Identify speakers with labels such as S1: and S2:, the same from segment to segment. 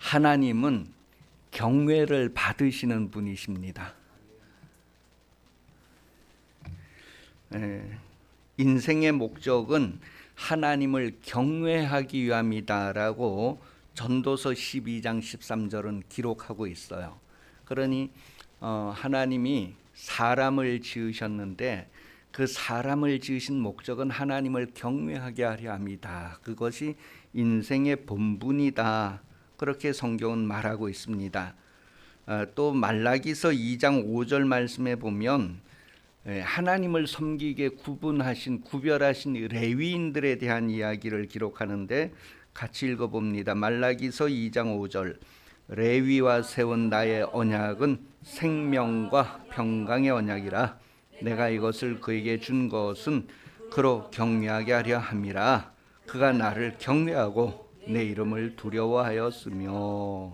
S1: 하나님은 경외를 받으시는 분이십니다. 인생의 목적은 하나님을 경외하기 위함이다라고 전도서 12장 13절은 기록하고 있어요. 그러니 하나님이 사람을 지으셨는데 그 사람을 지으신 목적은 하나님을 경외하게 하려 합니다. 그것이 인생의 본분이다. 그렇게 성경은 말하고 있습니다. 또 말라기서 2장 5절 말씀에 보면 하나님을 섬기게 구별하신 레위인들에 대한 이야기를 기록하는데 같이 읽어봅니다. 말라기서 2장 5절 레위와 세운 나의 언약은 생명과 평강의 언약이라 내가 이것을 그에게 준 것은 그로 경외하게 하려 함이라 그가 나를 경외하고 내 이름을 두려워하였으며.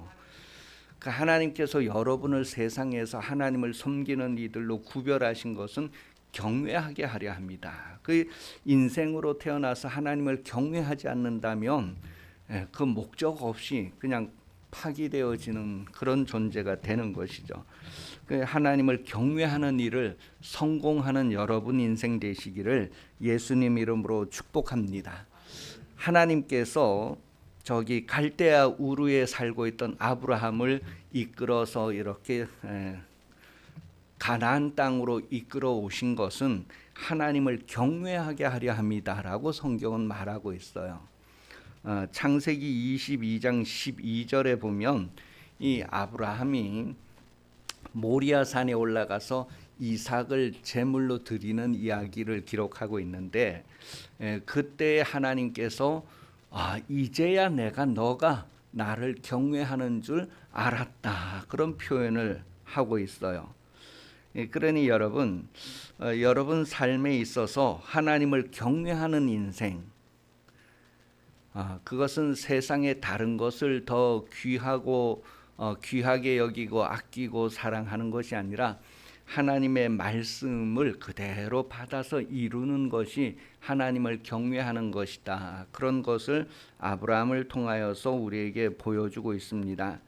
S1: 하나님께서 여러분을 세상에서 하나님을 섬기는 이들로 구별하신 것은 경외하게 하려 합니다. 그 인생으로 태어나서 하나님을 경외하지 않는다면 그 목적 없이 그냥 파기되어지는 그런 존재가 되는 것이죠. 하나님을 경외하는 일을 성공하는 여러분 인생 되시기를 예수님 이름으로 축복합니다. 하나님께서 저기 갈대아 우르에 살고 있던 아브라함을 이끌어서 이렇게 가나안 땅으로 이끌어 오신 것은 하나님을 경외하게 하려 함이다라고 성경은 말하고 있어요. 창세기 22장 12절에 보면 이 아브라함이 모리아 산에 올라가서 이삭을 제물로 드리는 이야기를 기록하고 있는데 그때 하나님께서 이제야 내가 너가 나를 경외하는 줄 알았다. 그런 표현을 하고 있어요. 그러니 여러분 삶에 있어서 하나님을 경외하는 인생, 그것은 세상의 다른 것을 더 귀하게 여기고 아끼고 사랑하는 것이 아니라 하나님의 말씀을 그대로 받아서 이루는 것이 하나님을 경외하는 것이다. 그런 것을 아브라함을 통하여서 우리에게 보여주고 있습니다.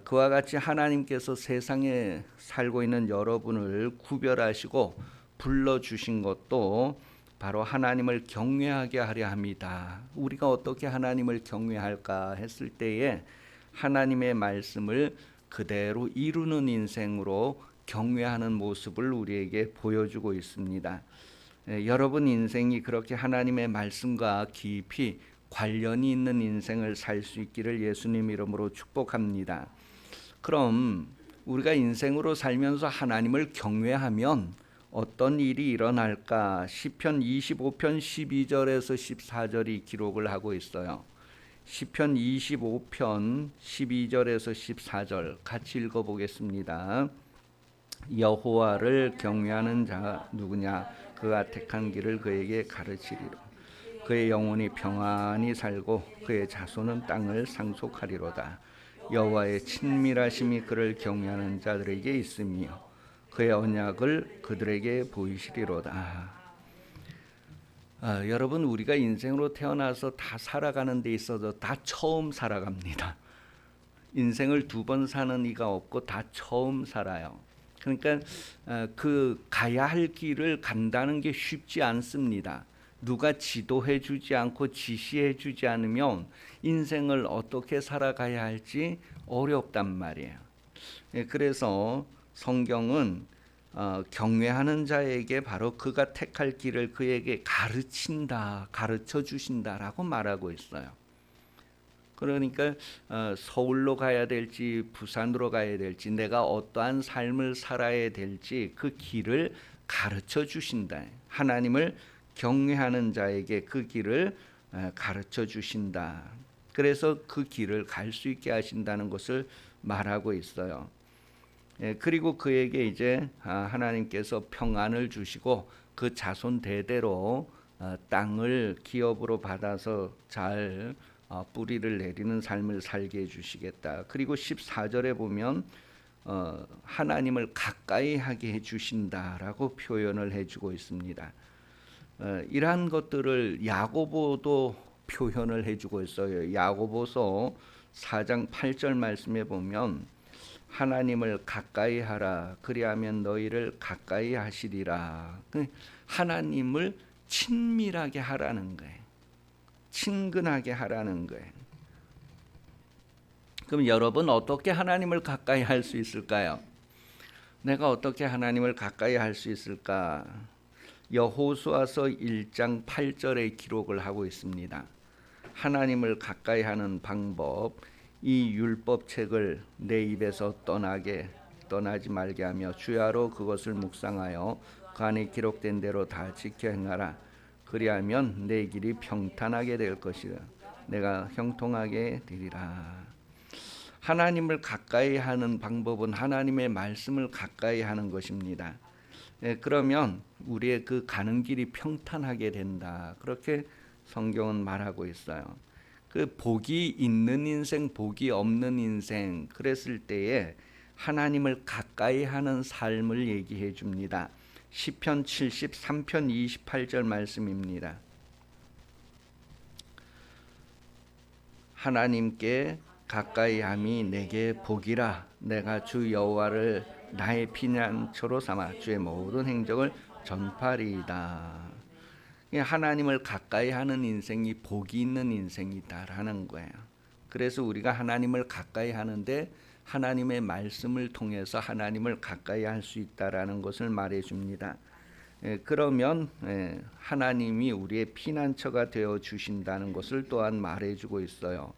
S1: 그와 같이 하나님께서 세상에 살고 있는 여러분을 구별하시고 불러주신 것도 바로 하나님을 경외하게 하려 합니다. 우리가 어떻게 하나님을 경외할까 했을 때에 하나님의 말씀을 그대로 이루는 인생으로 경외하는 모습을 우리에게 보여주고 있습니다. 여러분 인생이 그렇게 하나님의 말씀과 깊이 관련이 있는 인생을 살 수 있기를 예수님 이름으로 축복합니다. 그럼 우리가 인생으로 살면서 하나님을 경외하면 어떤 일이 일어날까? 시편 25편 12절에서 14절이 기록을 하고 있어요. 시편 25편 12절에서 14절 같이 읽어보겠습니다. 여호와를 경외하는 자가 누구냐? 그가 택한 길을 그에게 가르치리로. 그의 영혼이 평안히 살고 그의 자손은 땅을 상속하리로다. 여호와의 친밀하심이 그를 경외하는 자들에게 있으며 그의 언약을 그들에게 보이시리로다. 여러분 우리가 인생으로 태어나서 다 살아가는 데 있어서 다 처음 살아갑니다. 인생을 두 번 사는 이가 없고 다 처음 살아요. 그러니까 그 가야 할 길을 간다는 게 쉽지 않습니다. 누가 지도해 주지 않고 지시해 주지 않으면 인생을 어떻게 살아가야 할지 어렵단 말이에요. 그래서 성경은 경외하는 자에게 바로 그가 택할 길을 그에게 가르쳐 주신다라고 말하고 있어요. 그러니까 서울로 가야 될지 부산으로 가야 될지 내가 어떠한 삶을 살아야 될지 그 길을 가르쳐 주신다. 하나님을 경외하는 자에게 그 길을 가르쳐 주신다. 그래서 그 길을 갈 수 있게 하신다는 것을 말하고 있어요. 그리고 그에게 이제 하나님께서 평안을 주시고 그 자손 대대로 땅을 기업으로 받아서 잘 뿌리를 내리는 삶을 살게 해주시겠다. 그리고 14절에 보면 하나님을 가까이 하게 해주신다라고 표현을 해주고 있습니다. 이러한 것들을 야고보도 표현을 해주고 있어요. 야고보서 4장 8절 말씀에 보면 하나님을 가까이 하라 그리하면 너희를 가까이 하시리라. 하나님을 친밀하게 하라는 거예요. 친근하게 하라는 거예요. 그럼 여러분 어떻게 하나님을 가까이 할 수 있을까요? 내가 어떻게 하나님을 가까이 할 수 있을까? 여호수아서 1장 8절의 기록을 하고 있습니다. 하나님을 가까이 하는 방법, 이 율법책을 내 입에서 떠나지 말게 하며 주야로 그것을 묵상하여 그 안에 기록된 대로 다 지켜 행하라. 그리하면 내 길이 평탄하게 될 것이라. 내가 형통하게 되리라. 하나님을 가까이 하는 방법은 하나님의 말씀을 가까이 하는 것입니다. 그러면 우리의 그 가는 길이 평탄하게 된다. 그렇게 성경은 말하고 있어요. 그 복이 있는 인생, 복이 없는 인생 그랬을 때에 하나님을 가까이 하는 삶을 얘기해 줍니다. 시편 73편 28절 말씀입니다. 하나님께 가까이 함이 내게 복이라. 내가 주 여호와를 나의 피난처로 삼아 주의 모든 행적을 전파리이다. 하나님을 가까이 하는 인생이 복이 있는 인생이다라는 거예요. 그래서 우리가 하나님을 가까이 하는데 하나님의 말씀을 통해서 하나님을 가까이 할 수 있다라는 것을 말해 줍니다. 그러면 하나님이 우리의 피난처가 되어 주신다는 것을 또한 말해 주고 있어요.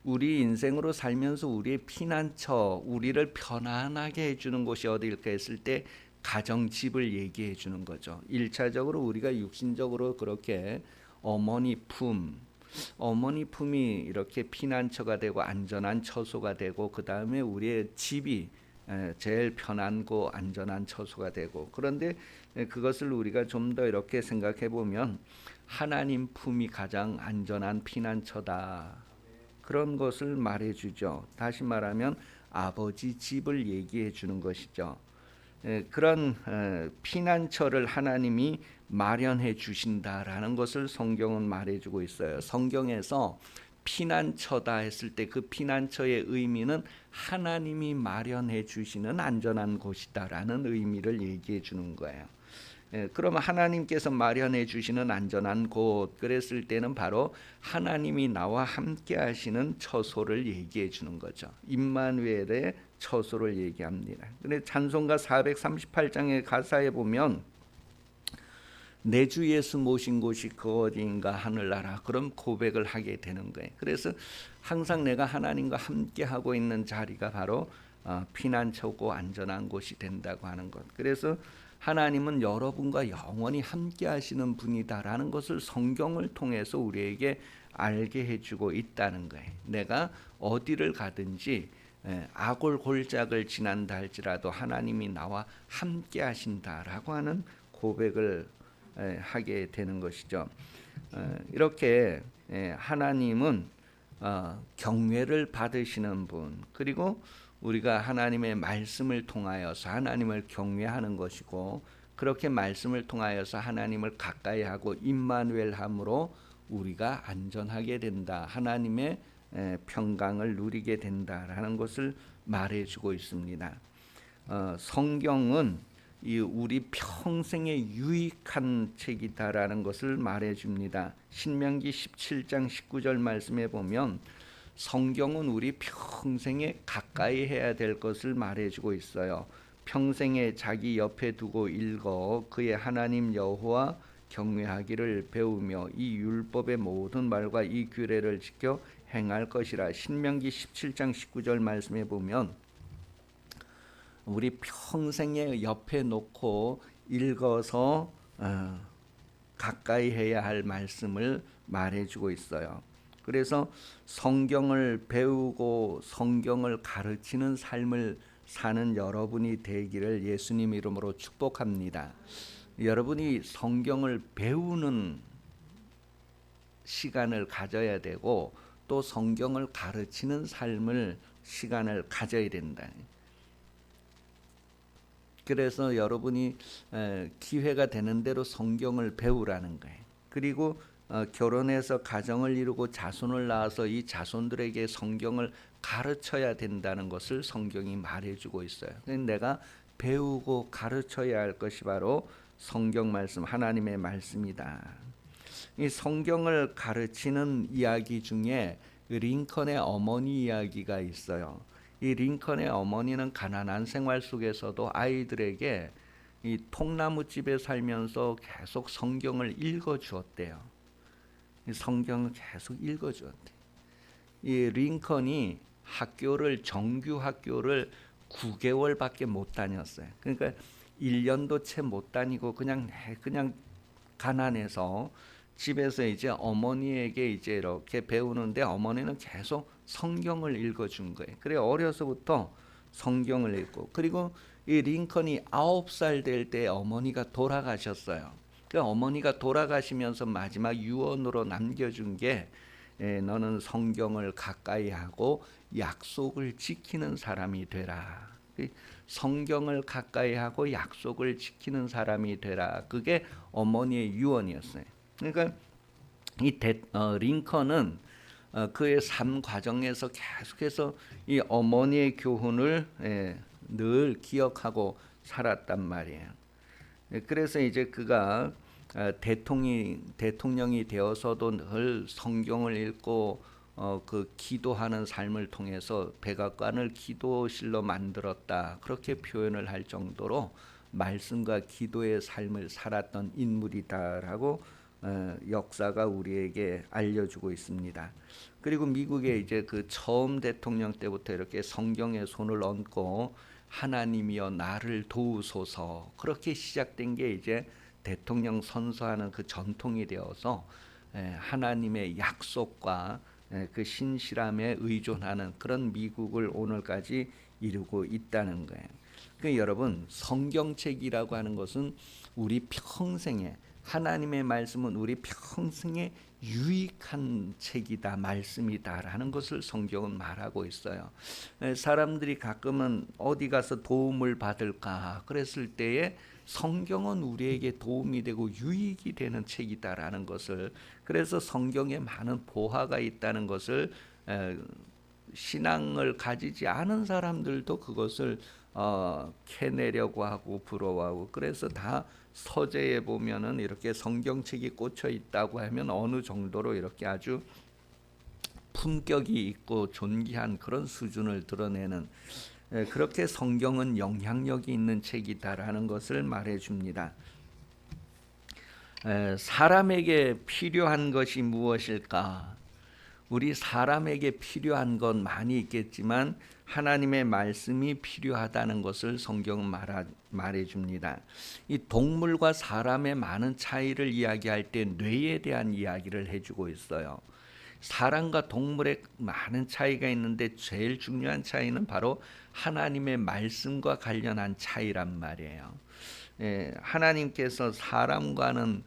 S1: 우리 인생으로 살면서 우리의 피난처, 우리를 편안하게 해주는 곳이 어디일까 했을 때 가정집을 얘기해 주는 거죠. 1차적으로 우리가 육신적으로 그렇게 어머니 품이 이렇게 피난처가 되고 안전한 처소가 되고 그 다음에 우리의 집이 제일 편안고 안전한 처소가 되고, 그런데 그것을 우리가 좀 더 이렇게 생각해 보면 하나님 품이 가장 안전한 피난처다. 그런 것을 말해 주죠. 다시 말하면 아버지 집을 얘기해 주는 것이죠. 그런 피난처를 하나님이 마련해 주신다라는 것을 성경은 말해주고 있어요. 성경에서 피난처다 했을 때 그 피난처의 의미는 하나님이 마련해 주시는 안전한 곳이다라는 의미를 얘기해 주는 거예요. 그러면 하나님께서 마련해 주시는 안전한 곳 그랬을 때는 바로 하나님이 나와 함께 하시는 처소를 얘기해 주는 거죠. 임마누엘의 처소를 얘기합니다. 근데 찬송가 438장의 가사에 보면 내 주 예수 모신 곳이 그 어디인가 하늘나라, 그런 고백을 하게 되는 거예요. 그래서 항상 내가 하나님과 함께 하고 있는 자리가 바로 피난처고 안전한 곳이 된다고 하는 것. 그래서 하나님은 여러분과 영원히 함께 하시는 분이다라는 것을 성경을 통해서 우리에게 알게 해주고 있다는 거예요. 내가 어디를 가든지 아골골짝을 지난다 할지라도 하나님이 나와 함께 하신다라고 하는 고백을 하게 되는 것이죠. 이렇게 하나님은 경외를 받으시는 분, 그리고 우리가 하나님의 말씀을 통하여서 하나님을 경외하는 것이고, 그렇게 말씀을 통하여서 하나님을 가까이 하고 임마누엘함으로 우리가 안전하게 된다, 하나님의 평강을 누리게 된다라는 것을 말해주고 있습니다. 성경은 이 우리 평생에 유익한 책이다라는 것을 말해줍니다. 신명기 17장 19절 말씀에 보면 성경은 우리 평생에 가까이 해야 될 것을 말해주고 있어요. 평생에 자기 옆에 두고 읽어 그의 하나님 여호와 경외하기를 배우며 이 율법의 모든 말과 이 규례를 지켜 행할 것이라. 신명기 17장 19절 말씀에 보면 우리 평생에 옆에 놓고 읽어서 가까이 해야 할 말씀을 말해주고 있어요. 그래서 성경을 배우고 성경을 가르치는 삶을 사는 여러분이 되기를 예수님 이름으로 축복합니다. 여러분이 성경을 배우는 시간을 가져야 되고 또 성경을 가르치는 삶을 시간을 가져야 된다. 그래서 여러분이 기회가 되는 대로 성경을 배우라는 거예요. 그리고 결혼해서 가정을 이루고 자손을 낳아서 이 자손들에게 성경을 가르쳐야 된다는 것을 성경이 말해주고 있어요. 내가 배우고 가르쳐야 할 것이 바로 성경 말씀, 하나님의 말씀이다. 이 성경을 가르치는 이야기 중에 링컨의 어머니 이야기가 있어요. 이 링컨의 어머니는 가난한 생활 속에서도 아이들에게 이 통나무집에 살면서 계속 성경을 읽어 주었대요. 이 성경을 계속 읽어 주었대. 이 링컨이 정규 학교를 9개월밖에 못 다녔어요. 그러니까 1년도 채 못 다니고 그냥 가난해서 집에서 이제 어머니에게 이제 이렇게 배우는데 어머니는 계속 성경을 읽어준 거예요. 그래 어려서부터 성경을 읽고, 그리고 이 링컨이 9살 될 때 어머니가 돌아가셨어요. 그 어머니가 돌아가시면서 마지막 유언으로 남겨준 게 너는 성경을 가까이 하고 약속을 지키는 사람이 되라. 성경을 가까이 하고 약속을 지키는 사람이 되라. 그게 어머니의 유언이었어요. 그러니까 링컨은 그의 삶 과정에서 계속해서 이 어머니의 교훈을 늘 기억하고 살았단 말이에요. 그래서 이제 그가 대통령이 되어서도 늘 성경을 읽고 그 기도하는 삶을 통해서 백악관을 기도실로 만들었다, 그렇게 표현을 할 정도로 말씀과 기도의 삶을 살았던 인물이다라고 역사가 우리에게 알려주고 있습니다. 그리고 미국의 이제 그 처음 대통령 때부터 이렇게 성경에 손을 얹고 하나님이여 나를 도우소서, 그렇게 시작된 게 이제 대통령 선서하는 그 전통이 되어서 하나님의 약속과 그 신실함에 의존하는 그런 미국을 오늘까지 이루고 있다는 거예요. 그 여러분, 성경책이라고 하는 것은 우리 평생에, 하나님의 말씀은 우리 평생에 유익한 책이다, 말씀이다라는 것을 성경은 말하고 있어요. 사람들이 가끔은 어디 가서 도움을 받을까 그랬을 때에 성경은 우리에게 도움이 되고 유익이 되는 책이다라는 것을, 그래서 성경에 많은 보화가 있다는 것을 신앙을 가지지 않은 사람들도 그것을 캐내려고 하고 부러워하고, 그래서 다 서재에 보면은 이렇게 성경책이 꽂혀 있다고 하면 어느 정도로 이렇게 아주 품격이 있고 존귀한 그런 수준을 드러내는, 그렇게 성경은 영향력이 있는 책이다라는 것을 말해줍니다. 사람에게 필요한 것이 무엇일까? 우리 사람에게 필요한 건 많이 있겠지만 하나님의 말씀이 필요하다는 것을 성경은 말해줍니다. 이 동물과 사람의 많은 차이를 이야기할 때 뇌에 대한 이야기를 해주고 있어요. 사람과 동물의 많은 차이가 있는데 제일 중요한 차이는 바로 하나님의 말씀과 관련한 차이란 말이에요. 하나님께서 사람과는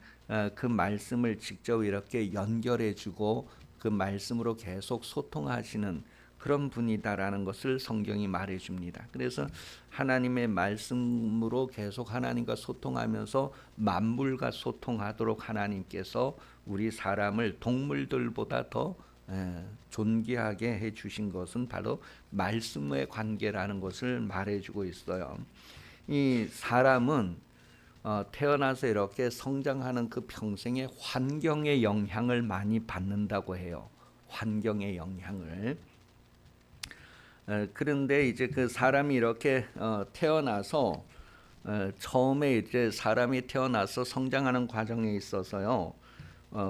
S1: 그 말씀을 직접 이렇게 연결해주고 그 말씀으로 계속 소통하시는 그런 분이다라는 것을 성경이 말해줍니다. 그래서 하나님의 말씀으로 계속 하나님과 소통하면서 만물과 소통하도록 하나님께서 우리 사람을 동물들보다 더 존귀하게 해주신 것은 바로 말씀의 관계라는 것을 말해주고 있어요. 이 사람은 태어나서 이렇게 성장하는 그 평생에 환경의 영향을 많이 받는다고 해요. 환경의 영향을. 그런데 이제 그 사람이 이렇게 태어나서 처음에 이제 사람이 태어나서 성장하는 과정에 있어서요,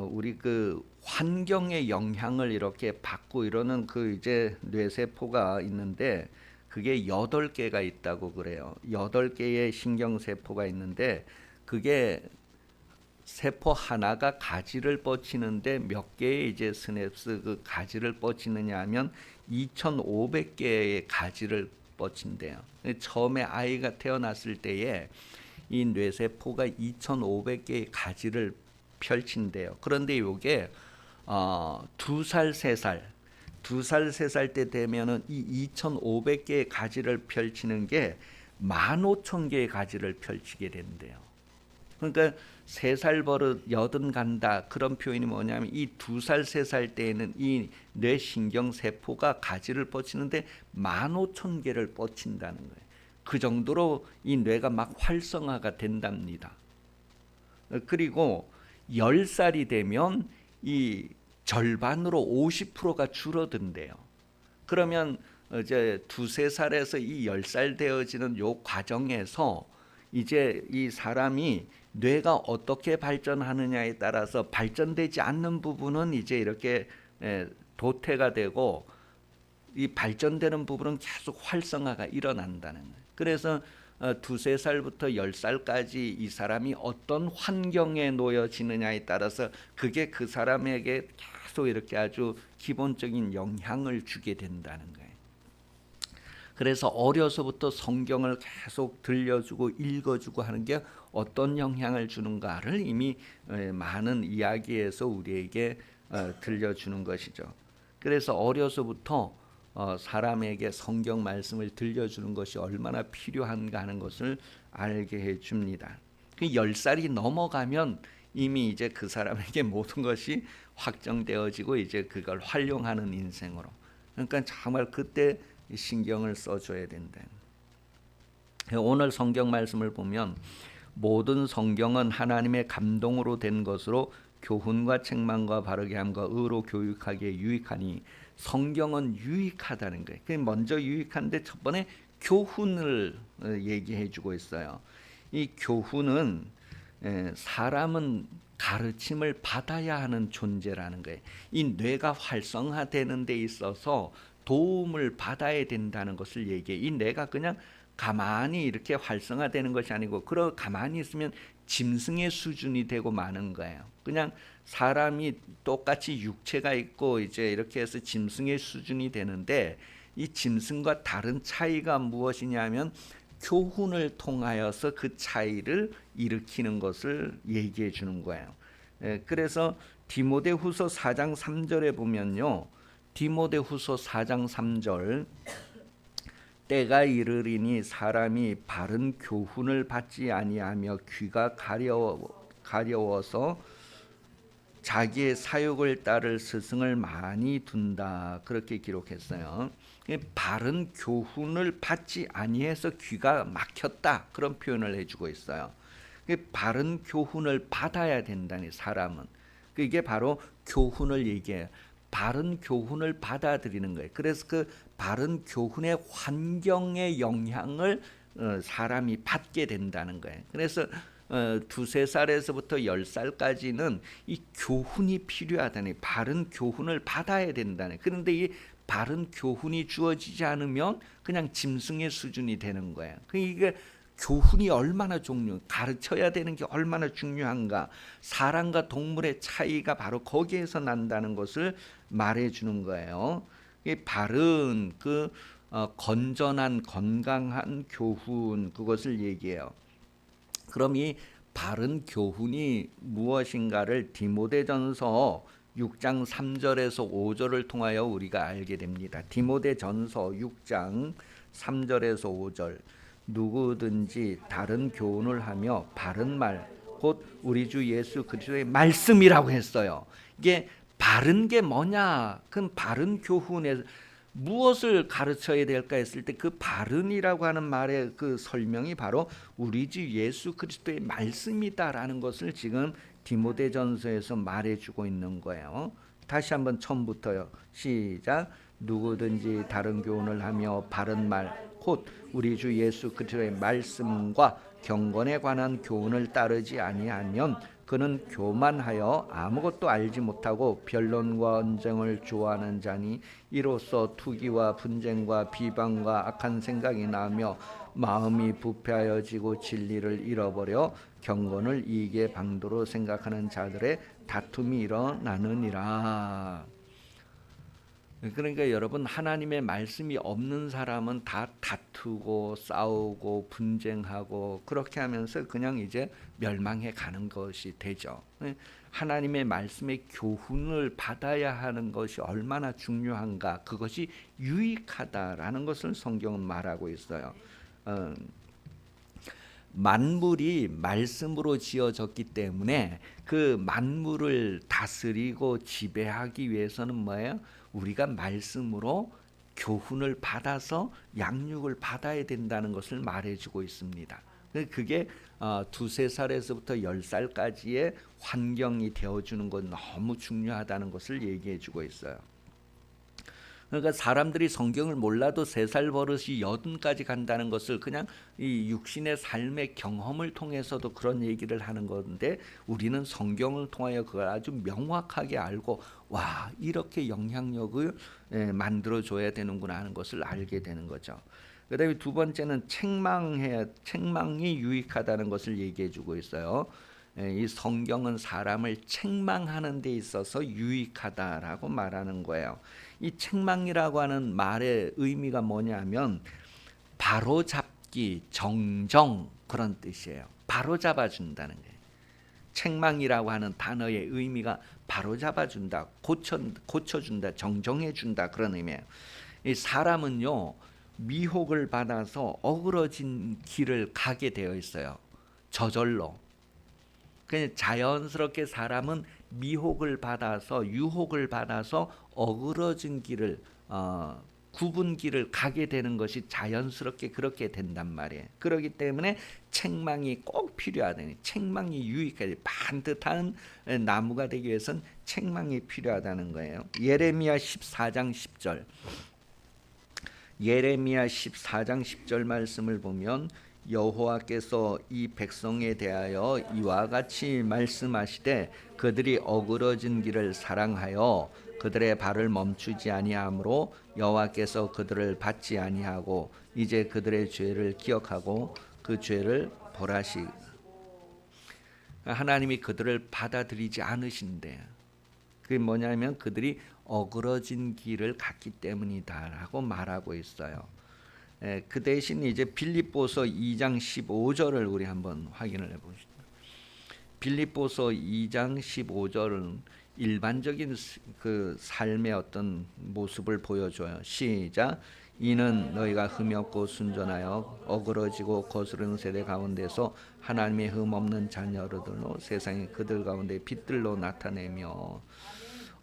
S1: 우리 그 환경의 영향을 이렇게 받고 이러는 그 이제 뇌세포가 있는데 그게 8개가 있다고 그래요. 8개의 신경세포가 있는데 그게 세포 하나가 가지를 뻗치는데 몇 개의 이제 스냅스 그 가지를 뻗치느냐 하면 2,500개의 가지를 뻗친대요. 처음에 아이가 태어났을 때에 이 뇌세포가 2,500개의 가지를 펼친대요. 그런데 이게 2살, 3살, 2살, 3살 때 되면은 이 2,500개의 가지를 펼치는 게 15,000개의 가지를 펼치게 된대요. 그러니까 3살 버릇 80 간다 그런 표현이 뭐냐면 이 2살 3살 때에는 이 뇌신경 세포가 가지를 뻗치는데 15,000개를 뻗친다는 거예요. 그 정도로 이 뇌가 막 활성화가 된답니다. 그리고 10살이 되면 이 절반으로 50%가 줄어든대요. 그러면 이제 2-3살에서 이 10살 되어지는 요 과정에서 이제 이 사람이 뇌가 어떻게 발전하느냐에 따라서 발전되지 않는 부분은 이제 이렇게 도태가 되고 이 발전되는 부분은 계속 활성화가 일어난다는 거예요. 그래서 2-3살부터 10살까지 이 사람이 어떤 환경에 놓여지느냐에 따라서 그게 그 사람에게 계속 이렇게 아주 기본적인 영향을 주게 된다는 거예요. 그래서 어려서부터 성경을 계속 들려주고 읽어주고 하는 게 어떤 영향을 주는가를 이미 많은 이야기에서 우리에게 들려주는 것이죠. 그래서 어려서부터 사람에게 성경 말씀을 들려주는 것이 얼마나 필요한가 하는 것을 알게 해줍니다. 그 10살이 넘어가면 이미 이제 그 사람에게 모든 것이 확정되어지고 이제 그걸 활용하는 인생으로. 그러니까 정말 그때 신경을 써줘야 된다. 오늘 성경 말씀을 보면 모든 성경은 하나님의 감동으로 된 것으로 교훈과 책망과 바르게 함과 의로 교육하기에 유익하니 성경은 유익하다는 거예요. 먼저 유익한데 첫 번에 교훈을 얘기해 주고 있어요. 이 교훈은 사람은 가르침을 받아야 하는 존재라는 거예요. 이 뇌가 활성화되는 데 있어서 도움을 받아야 된다는 것을 얘기해. 이 뇌가 그냥 가만히 이렇게 활성화되는 것이 아니고 가만히 있으면 짐승의 수준이 되고 마는 거예요. 그냥 사람이 똑같이 육체가 있고 이제 이렇게 해서 짐승의 수준이 되는데 이 짐승과 다른 차이가 무엇이냐면 교훈을 통하여서 그 차이를 일으키는 것을 얘기해 주는 거예요. 그래서 디모데후서 4장 3절에 보면요. 디모데후서 4장 3절 때가 이르리니 사람이 바른 교훈을 받지 아니하며 귀가 가려워서 자기의 사욕을 따를 스승을 많이 둔다. 그렇게 기록했어요. 바른 교훈을 받지 아니해서 귀가 막혔다. 그런 표현을 해주고 있어요. 바른 교훈을 받아야 된다니 사람은. 이게 바로 교훈을 얘기해요. 바른 교훈을 받아들이는 거예요. 그래서 그 바른 교훈의 환경의 영향을 사람이 받게 된다는 거예요. 그래서 2-3살에서부터 10살까지는 이 교훈이 필요하다니 바른 교훈을 받아야 된다니. 그런데 이 바른 교훈이 주어지지 않으면 그냥 짐승의 수준이 되는 거예요. 이게 교훈이 얼마나 가르쳐야 되는 게 얼마나 중요한가. 사람과 동물의 차이가 바로 거기에서 난다는 것을 말해주는 거예요. 바른 건전한 건강한 교훈 그것을 얘기해요. 그럼 이 바른 교훈이 무엇인가를 디모데전서 6장 3절에서 5절을 통하여 우리가 알게 됩니다. 디모데전서 6장 3절에서 5절 누구든지 다른 교훈을 하며 바른 말 곧 우리 주 예수 그리스도의 말씀이라고 했어요. 이게 바른 게 뭐냐? 그 바른 교훈에 무엇을 가르쳐야 될까 했을 때 그 바른이라고 하는 말의 그 설명이 바로 우리 주 예수 그리스도의 말씀이다라는 것을 지금 디모데전서에서 말해주고 있는 거예요. 다시 한번 처음부터요. 시작. 누구든지 다른 교훈을 하며 바른 말 곧 우리 주 예수 그리스도의 말씀과 경건에 관한 교훈을 따르지 아니하면 그는 교만하여 아무것도 알지 못하고 변론과 언쟁을 좋아하는 자니 이로써 투기와 분쟁과 비방과 악한 생각이 나며 마음이 부패하여지고 진리를 잃어버려 경건을 이익의 방도로 생각하는 자들의 다툼이 일어나느니라. 그러니까 여러분 하나님의 말씀이 없는 사람은 다 다투고 싸우고 분쟁하고 그렇게 하면서 그냥 이제 멸망해 가는 것이 되죠. 하나님의 말씀의 교훈을 받아야 하는 것이 얼마나 중요한가, 그것이 유익하다라는 것을 성경은 말하고 있어요. 만물이 말씀으로 지어졌기 때문에 그 만물을 다스리고 지배하기 위해서는 뭐예요? 우리가 말씀으로 교훈을 받아서 양육을 받아야 된다는 것을 말해주고 있습니다. 그게 두세 살에서부터 10살까지의 환경이 되어주는 건 너무 중요하다는 것을 얘기해주고 있어요. 그러니까 사람들이 성경을 몰라도 3살 버릇이 80까지 간다는 것을 그냥 이 육신의 삶의 경험을 통해서도 그런 얘기를 하는 건데, 우리는 성경을 통하여 그걸 아주 명확하게 알고 와, 이렇게 영향력을 만들어줘야 되는구나 하는 것을 알게 되는 거죠. 그 다음에 두 번째는 책망이 유익하다는 것을 얘기해주고 있어요. 이 성경은 사람을 책망하는 데 있어서 유익하다라고 말하는 거예요. 이 책망이라고 하는 말의 의미가 뭐냐면 바로잡기, 정정, 그런 뜻이에요. 바로잡아준다는 거예요. 책망이라고 하는 단어의 의미가 바로잡아준다, 고쳐준다, 정정해준다, 그런 의미예요. 이 사람은요, 미혹을 받아서 어그러진 길을 가게 되어 있어요. 저절로. 그냥 자연스럽게 사람은 미혹을 받아서, 유혹을 받아서 어그러진 길을, 굽은 길을 가게 되는 것이 자연스럽게 그렇게 된단 말이에요. 그렇기 때문에 책망이 꼭 필요하다. 책망이 유익하다. 반듯한 나무가 되기 위해서는 책망이 필요하다는 거예요. 예레미야 14장 10절. 예레미야 14장 10절 말씀을 보면 여호와께서 이 백성에 대하여 이와 같이 말씀하시되 그들이 어그러진 길을 사랑하여 그들의 발을 멈추지 아니하므로 여호와께서 그들을 받지 아니하고 이제 그들의 죄를 기억하고 그 죄를 벌하시. 하나님이 그들을 받아들이지 않으신대. 그게 뭐냐면 그들이 어그러진 길을 갔기 때문이다라고 말하고 있어요. 그 대신 이제 빌립보서 2장 15절을 우리 한번 확인을 해보시죠. 빌립보서 2장 15절은 일반적인 그 삶의 어떤 모습을 보여줘요. 시작. 이는 너희가 흠이 없고 순전하여 어그러지고 거스르는 세대 가운데서 하나님의 흠 없는 자녀들로 세상에 그들 가운데 빛들로 나타내며.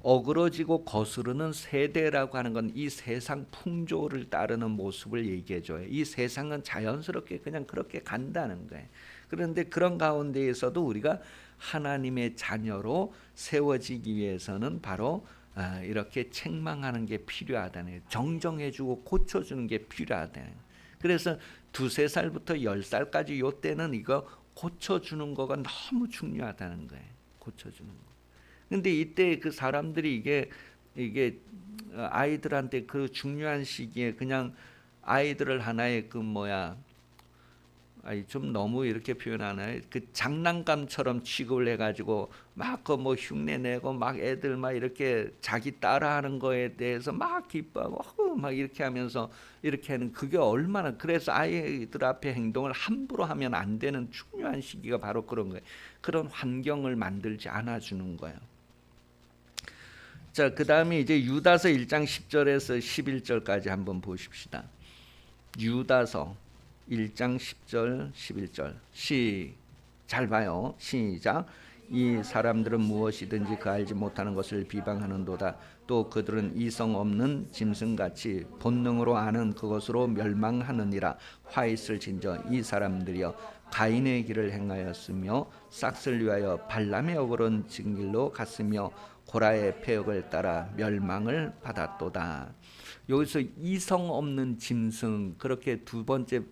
S1: 어그러지고 거스르는 세대라고 하는 건 이 세상 풍조를 따르는 모습을 얘기해줘요. 이 세상은 자연스럽게 그냥 그렇게 간다는 거예요. 그런데 그런 가운데에서도 우리가 하나님의 자녀로 세워지기 위해서는 바로 이렇게 책망하는 게 필요하다는 거예요. 정정해주고 고쳐주는 게 필요하다는 거예요. 그래서 두세 살부터 10살까지 요 때는 이거 고쳐주는 거가 너무 중요하다는 거예요. 고쳐주는 거. 근데 이때 그 사람들이 이게 아이들한테 그 중요한 시기에 그냥 아이들을 하나의 그 좀 너무 이렇게 표현하나요? 그 장난감처럼 취급을 해가지고 막 그 뭐 흉내 내고 막 애들 막 이렇게 자기 따라하는 거에 대해서 막 기뻐하고 막 이렇게 하면서 이렇게 하는, 그게 얼마나, 그래서 아이들 앞에 행동을 함부로 하면 안 되는 중요한 시기가 바로 그런 거예요. 그런 환경을 만들지 않아주는 거예요. 자, 그 다음에 이제 유다서 1장 10절에서 11절까지 한번 보십시다. 유다서 1장 10절 11절 잘 봐요. 시작. 이 사람들은 무엇이든지 그 알지 못하는 것을 비방하는도다. 또 그들은 이성 없는 짐승같이 본능으로 아는 그것으로 멸망하느니라. 화 있을진저 이 사람들이여 가인의 길을 행하였으며 싹을 위하여 발람의 어그러진 길로 갔으며 고라의 폐역을 따라 멸망을 받았도다. 여기서 이성 없는 짐승, 그렇게 두 번째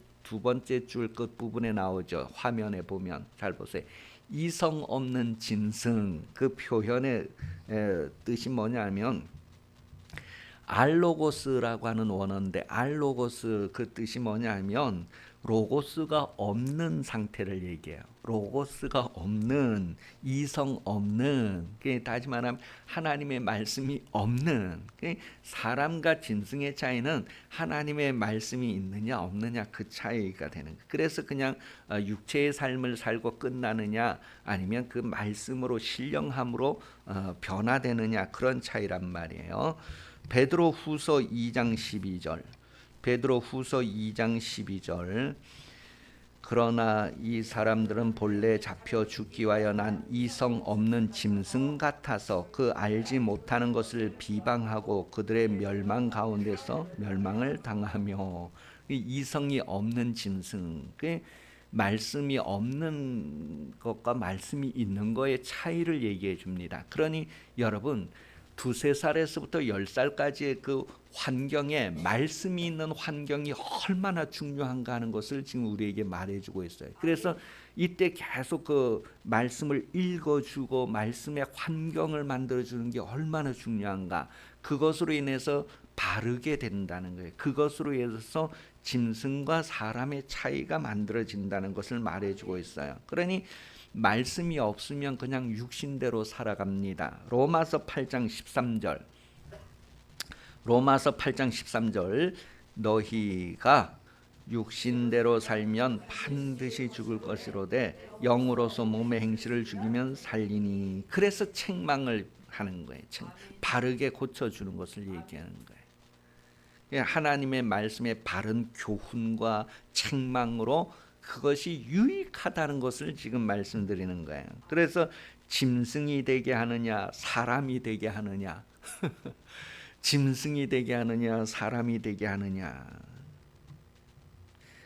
S1: 줄 끝 부분에 나오죠. 화면에 보면 잘 보세요. 이성 없는 짐승, 그 표현의 뜻이 뭐냐면 알로고스라고 하는 원어인데, 알로고스 그 뜻이 뭐냐면 로고스가 없는 상태를 얘기해요. 로고스가 없는, 이성 없는, 다시 말하면 하나님의 말씀이 없는. 사람과 짐승의 차이는 하나님의 말씀이 있느냐 없느냐, 그 차이가 되는 거예요. 그래서 그냥 육체의 삶을 살고 끝나느냐 아니면 그 말씀으로 신령함으로 변화되느냐, 그런 차이란 말이에요. 베드로후서 2장 12절. 베드로후서 2장 12절. 그러나 이 사람들은 본래 잡혀 죽기 위하여 난 이성 없는 짐승 같아서 그 알지 못하는 것을 비방하고 그들의 멸망 가운데서 멸망을 당하며. 이성이 없는 짐승, 그 말씀이 없는 것과 말씀이 있는 거의 차이를 얘기해 줍니다. 그러니 여러분, 두세 살에서부터 10살까지의 그 환경에 말씀이 있는 환경이 얼마나 중요한가 하는 것을 지금 우리에게 말해주고 있어요. 그래서 이때 계속 그 말씀을 읽어주고 말씀의 환경을 만들어주는 게 얼마나 중요한가. 그것으로 인해서 바르게 된다는 거예요. 그것으로 인해서 짐승과 사람의 차이가 만들어진다는 것을 말해주고 있어요. 그러니 말씀이 없으면 그냥 육신대로 살아갑니다. 로마서 8장 13절. 로마서 8장 13절. 너희가 육신대로 살면 반드시 죽을 것이로되 영으로서 몸의 행실을 죽이면 살리니. 그래서 책망을 하는 거예요. 바르게 고쳐주는 것을 얘기하는 거예요. 하나님의 말씀의 바른 교훈과 책망으로 그것이 유익하다는 것을 지금 말씀드리는 거예요. 그래서 짐승이 되게 하느냐 사람이 되게 하느냐 짐승이 되게 하느냐 사람이 되게 하느냐.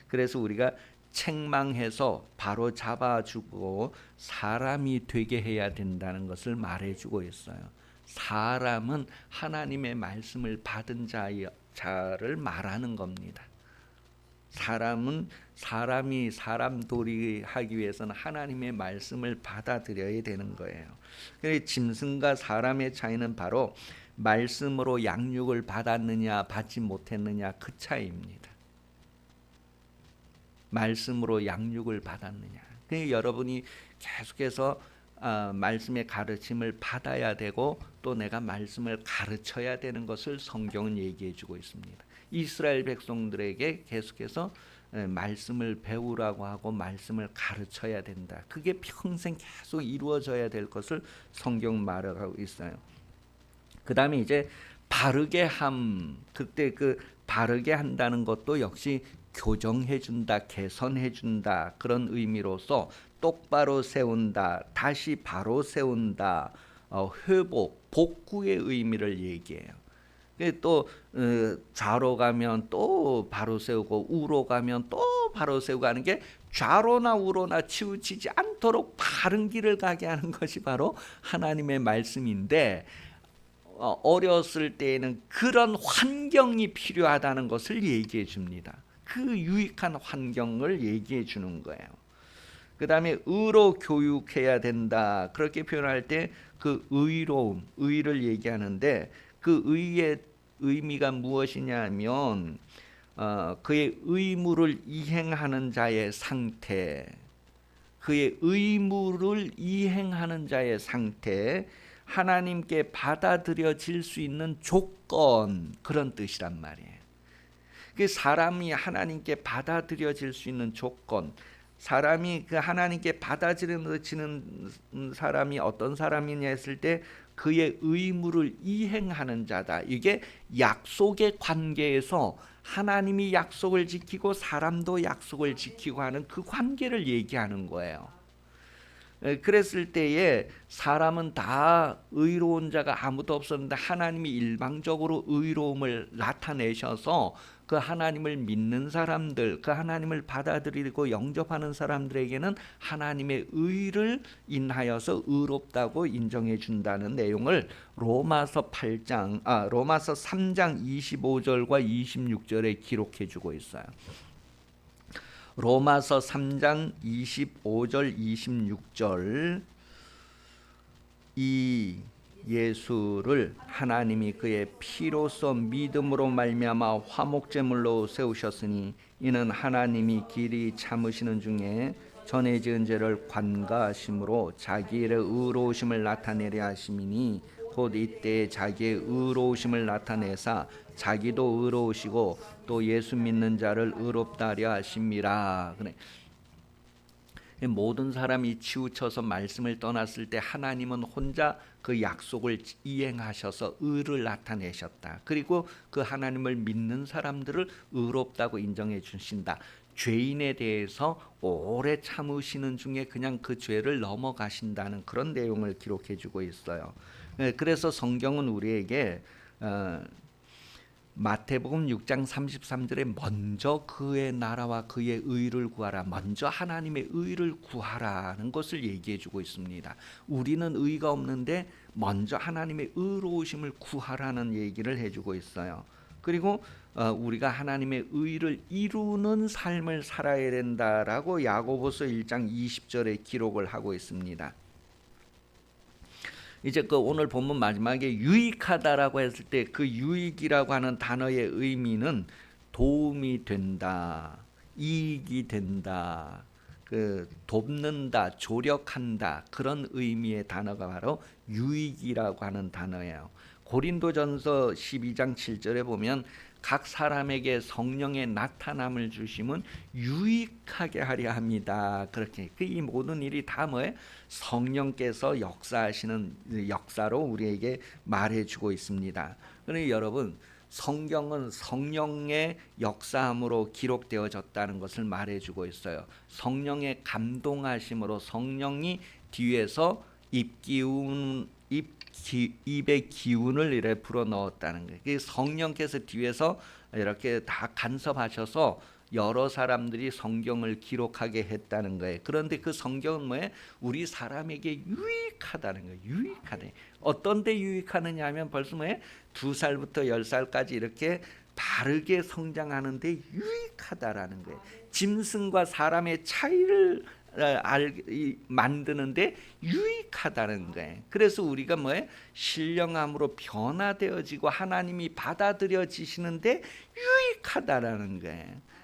S1: 그래서 우리가 책망해서 바로 잡아주고 사람이 되게 해야 된다는 것을 말해주고 있어요. 사람은 하나님의 말씀을 받은 자를 말하는 겁니다. 사람은 사람이 사람 도리하기 위해서는 하나님의 말씀을 받아들여야 되는 거예요. 그래서 짐승과 사람의 차이는 바로 말씀으로 양육을 받았느냐 받지 못했느냐 그 차이입니다. 말씀으로 양육을 받았느냐. 그러니까 여러분이 계속해서 말씀의 가르침을 받아야 되고 또 내가 말씀을 가르쳐야 되는 것을 성경은 얘기해 주고 있습니다. 이스라엘 백성들에게 계속해서 말씀을 배우라고 하고 말씀을 가르쳐야 된다. 그게 평생 계속 이루어져야 될 것을 성경 말하고 있어요. 그 다음에 이제 바르게 함. 그때 그 바르게 한다는 것도 역시 교정해 준다, 개선해 준다 그런 의미로서 똑바로 세운다, 다시 바로 세운다, 회복, 복구의 의미를 얘기해요. 또 좌로 가면 또 바로 세우고 우로 가면 또 바로 세우고 하는 게 좌로나 우로나 치우치지 않도록 바른 길을 가게 하는 것이 바로 하나님의 말씀인데 어렸을 때에는 그런 환경이 필요하다는 것을 얘기해 줍니다. 그 유익한 환경을 얘기해 주는 거예요. 그 다음에 의로 교육해야 된다. 그렇게 표현할 때 그 의로움, 의를 얘기하는데 그 의의 의미가 무엇이냐면 그의 의무를 이행하는 자의 상태, 그의 의무를 이행하는 자의 상태, 하나님께 받아들여질 수 있는 조건, 그런 뜻이란 말이에요. 그 사람이 하나님께 받아들여질 수 있는 조건, 사람이 그 하나님께 받아들여지는 사람이 어떤 사람이냐 했을 때 그의 의무를 이행하는 자다. 이게 약속의 관계에서 하나님이 약속을 지키고 사람도 약속을 지키고 하는 그 관계를 얘기하는 거예요. 그랬을 때에 사람은 다 의로운 자가 아무도 없었는데 하나님이 일방적으로 의로움을 나타내셔서 그 하나님을 믿는 사람들, 그 하나님을 받아들이고 영접하는 사람들에게는 하나님의 의를 인하여서 의롭다고 인정해 준다는 내용을 로마서 3장 25절과 26절에 기록해 주고 있어요. 로마서 3장 25절 26절. 이 예수를 하나님이 그의 피로써 믿음으로 말미암아 화목제물로 세우셨으니 이는 하나님이 길이 참으시는 중에 전에 지은 죄를 관가하심으로 자기의 의로우심을 나타내려 하심이니 곧 이때 자기의 의로우심을 나타내사 자기도 의로우시고 또 예수 믿는 자를 의롭다 하려 하심이라. 그래. 모든 사람이 치우쳐서 말씀을 떠났을 때 하나님은 혼자 그 약속을 이행하셔서 의를 나타내셨다. 그리고 그 하나님을 믿는 사람들을 의롭다고 인정해 주신다. 죄인에 대해서 오래 참으시는 중에 그냥 그 죄를 넘어가신다는 그런 내용을 기록해 주고 있어요. 그래서 성경은 우리에게 마태복음 6장 33절에 먼저 그의 나라와 그의 의를 구하라. 먼저 하나님의 의를 구하라는 것을 얘기해 주고 있습니다. 우리는 의가 없는데 먼저 하나님의 의로우심을 구하라는 얘기를 해주고 있어요. 그리고 우리가 하나님의 의를 이루는 삶을 살아야 된다라고 야고보서 1장 20절에 기록을 하고 있습니다. 이제 그 오늘 본문 마지막에 유익하다라고 했을 때 그 유익이라고 하는 단어의 의미는 도움이 된다, 이익이 된다, 그 돕는다, 조력한다, 그런 의미의 단어가 바로 유익이라고 하는 단어예요. 고린도전서 12장 7절에 보면 각 사람에게 성령의 나타남을 주심은 유익하게 하려 합니다. 그렇게 이 모든 일이 다 뭐예요? 성령께서 역사하시는 역사로 우리에게 말해주고 있습니다. 그러니 여러분, 성경은 성령의 역사함으로 기록되어졌다는 것을 말해주고 있어요. 성령의 감동하심으로 성령이 뒤에서 입의 기운을 이렇게 불어 넣었다는 거예요. 성령께서 뒤에서 이렇게 다 간섭하셔서 여러 사람들이 성경을 기록하게 했다는 거예요. 그런데 그 성경은 뭐예요? 우리 사람에게 유익하다는 거예요. 유익하다. 어떤 데 유익하느냐 하면 벌써 뭐예요? 2살부터 10살까지 이렇게 바르게 성장하는 데 유익하다라는 거예요. 짐승과 사람의 차이를 만드는데 유익하다는 거예요. 그래서 우리가 뭐예요? 신령함으로 변화되어지고 하나님이 받아들여지시는데 유익하다라는 거예요.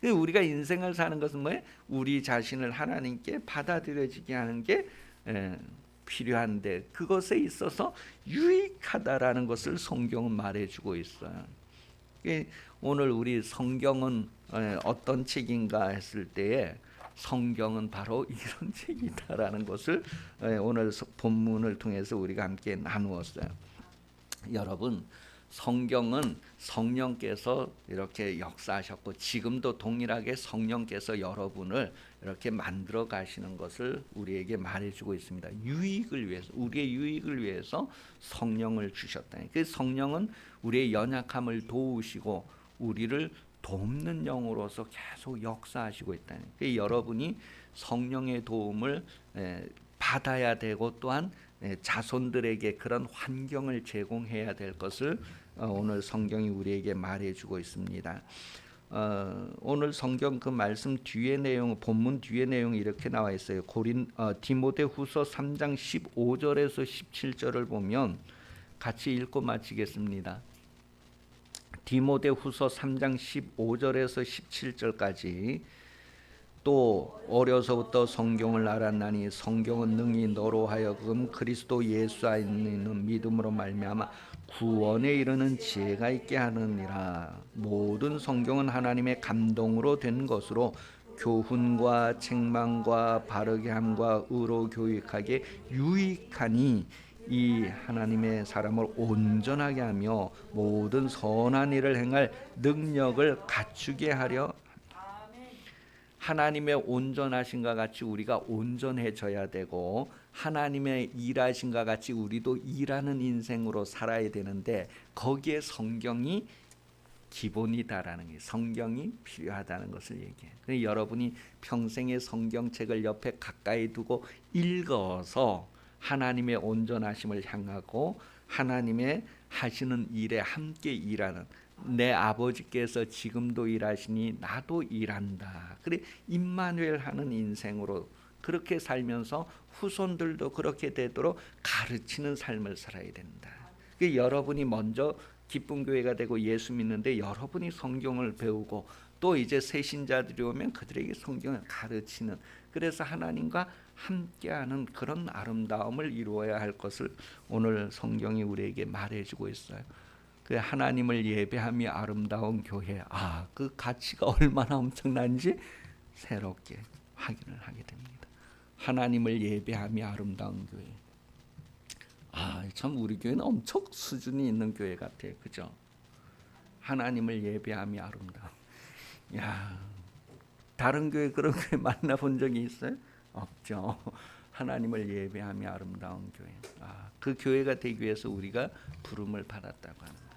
S1: 우리가 인생을 사는 것은 뭐예요? 우리 자신을 하나님께 받아들여지게 하는 게 필요한데 그것에 있어서 유익하다라는 것을 성경은 말해주고 있어요. 오늘 우리 성경은 어떤 책인가 했을 때에 성경은 바로 이런 책이다라는 것을 오늘 본문을 통해서 우리가 함께 나누었어요. 여러분, 성경은 성령께서 이렇게 역사하셨고 지금도 동일하게 성령께서 여러분을 이렇게 만들어 가시는 것을 우리에게 말해주고 있습니다. 유익을 위해서, 우리의 유익을 위해서 성령을 주셨다. 그 성령은 우리의 연약함을 도우시고 우리를 돕는 영으로서 계속 역사하시고 있다. 그 여러분이 성령의 도움을 받아야 되고 또한 자손들에게 그런 환경을 제공해야 될 것을 오늘 성경이 우리에게 말해주고 있습니다. 오늘 성경 그 말씀 뒤에 내용, 본문 뒤에 내용이 이렇게 나와 있어요. 디모데후서 3장 15절에서 17절을 보면 같이 읽고 마치겠습니다. 디모데후서 3장 15절에서 17절까지 또 어려서부터 성경을 알았나니 성경은 능히 너로 하여금 그리스도 예수 안에 있는 믿음으로 말미암아 구원에 이르는 지혜가 있게 하느니라. 모든 성경은 하나님의 감동으로 된 것으로 교훈과 책망과 바르게 함과 의로 교육하게 유익하니 이 하나님의 사람을 온전하게 하며 모든 선한 일을 행할 능력을 갖추게 하려. 하나님의 온전하신과 같이 우리가 온전해져야 되고 하나님의 일하신과 같이 우리도 일하는 인생으로 살아야 되는데 거기에 성경이 기본이다라는 게, 성경이 필요하다는 것을 얘기해요. 여러분이 평생의 성경책을 옆에 가까이 두고 읽어서 하나님의 온전하심을 향하고 하나님의 하시는 일에 함께 일하는, 내 아버지께서 지금도 일하시니 나도 일한다. 그래 임마누엘 하는 인생으로 그렇게 살면서 후손들도 그렇게 되도록 가르치는 삶을 살아야 된다. 여러분이 먼저 기쁜 교회가 되고 예수 믿는데 여러분이 성경을 배우고 또 이제 새 신자들이 오면 그들에게 성경을 가르치는, 그래서 하나님과 함께하는 그런 아름다움을 이루어야 할 것을 오늘 성경이 우리에게 말해주고 있어요. 그 하나님을 예배함이 아름다운 교회, 그 가치가 얼마나 엄청난지 새롭게 확인을 하게 됩니다. 하나님을 예배함이 아름다운 교회. 참 우리 교회는 엄청 수준이 있는 교회 같아요. 그죠? 하나님을 예배함이 아름다운. 다른 교회 그런 교회 만나본 적이 있어요? 없죠. 하나님을 예배하며 아름다운 교회. 그 교회가 되기 위해서 우리가 부름을 받았다고 합니다.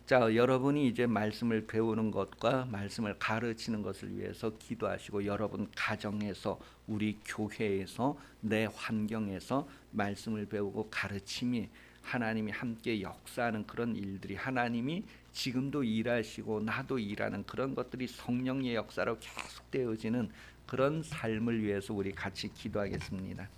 S1: 자, 여러분이 이제 말씀을 배우는 것과 말씀을 가르치는 것을 위해서 기도하시고, 여러분 가정에서, 우리 교회에서, 내 환경에서 말씀을 배우고 가르침이 하나님이 함께 역사하는 그런 일들이, 하나님이 지금도 일하시고 나도 일하는 그런 것들이 성령의 역사로 계속되어지는 그런 삶을 위해서 우리 같이 기도하겠습니다.